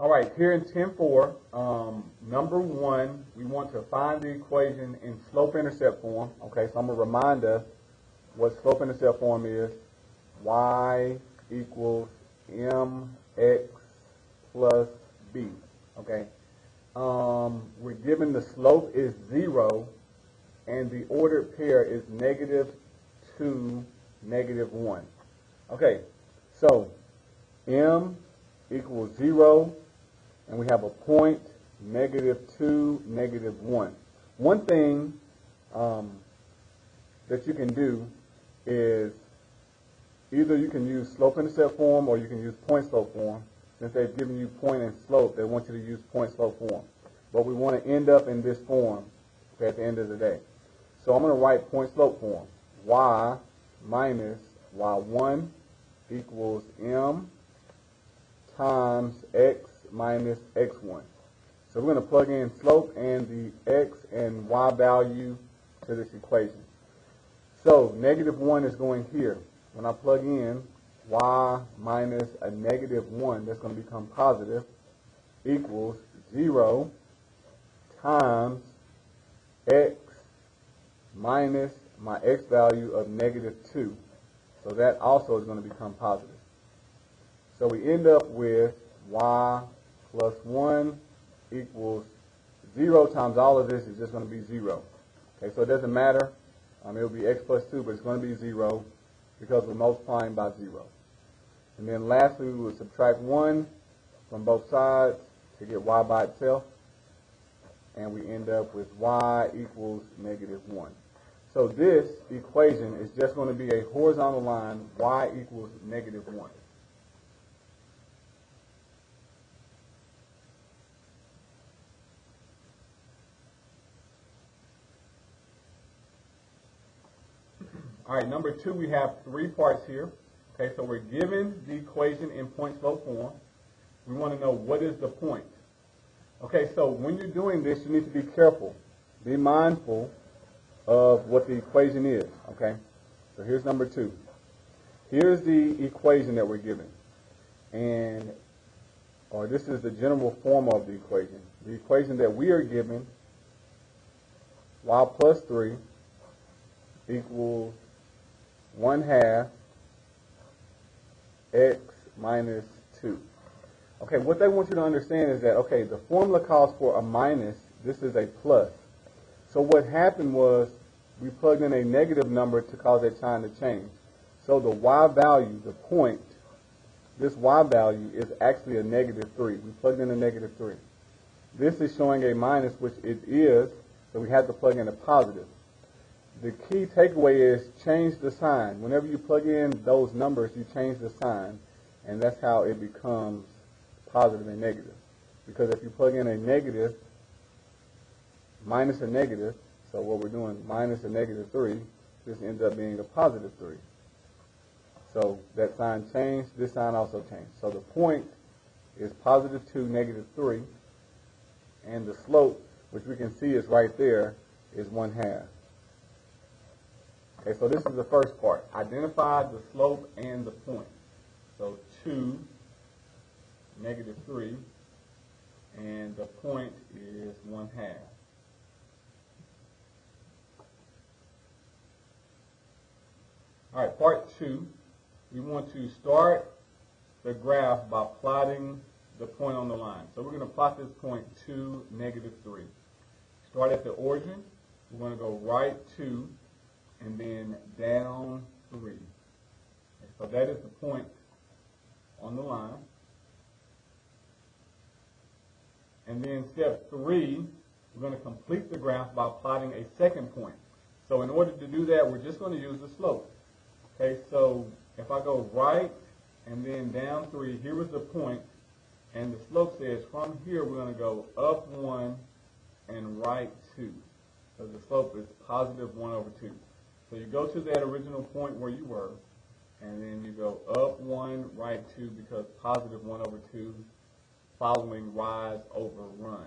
All right, here in 10.4, number 1, we want to find the equation in slope-intercept form. Okay, so I'm going to remind us what slope-intercept form is. Y equals mx plus b. Okay, we're given the slope is 0, and the ordered pair is -2, -1. Okay, so m equals 0, and we have a point, -2, -1. One thing that you can do is either you can use slope-intercept form or you can use point-slope form. Since they've given you point and slope, they want you to use point-slope form. But we want to end up in this form at the end of the day. So I'm going to write point-slope form. Y minus y1 equals m times x minus x1. So we're going to plug in slope and the x and y value to this equation. So -1 is going here. When I plug in y minus a -1, that's going to become positive, equals 0 times x minus my x value of -2. So that also is going to become positive. So we end up with y plus 1 equals 0 times all of this is just going to be 0. Okay, so it doesn't matter. It will be x plus 2, but it's going to be 0 because we're multiplying by 0. And then lastly, we will subtract 1 from both sides to get y by itself. And we end up with y equals -1. So this equation is just going to be a horizontal line, y equals -1. All right, number 2, we have 3 parts here. Okay, so we're given the equation in point-slope form. We want to know what is the point. Okay, so when you're doing this, you need to be careful. Be mindful of what the equation is. Okay, so here's number 2. Here's the equation that we're given. Or this is the general form of the equation. The equation that we are given, y plus 3 equals 1/2 x minus 2. Okay, what they want you to understand is that, okay, the formula calls for a minus. This is a plus. So what happened was we plugged in a negative number to cause that sign to change. So the y value, the point, this y value is actually a -3. We plugged in a -3. This is showing a minus, which it is, so we have to plug in a positive. The key takeaway is change the sign. Whenever you plug in those numbers, you change the sign, and that's how it becomes positive and negative. Because if you plug in a negative minus a negative, so what we're doing, minus a -3, this ends up being a positive 3. So that sign changed, this sign also changed. So the point is +2, -3, and the slope, which we can see is right there, is 1/2. Okay, so this is the first part. Identify the slope and the point. So 2, -3, and the point is 1/2. All right, part 2. We want to start the graph by plotting the point on the line. So we're going to plot this point 2, -3. Start at the origin. We're going to go right 2, and then down 3. Okay, so that is the point on the line. And then step 3, we're going to complete the graph by plotting a second point. So in order to do that, we're just going to use the slope. Okay, so if I go right and then down 3, here was the point, and the slope says from here we're going to go up 1 and right 2. So the slope is +1/2. So you go to that original point where you were, and then you go up 1, right 2, because +1/2, following rise over run.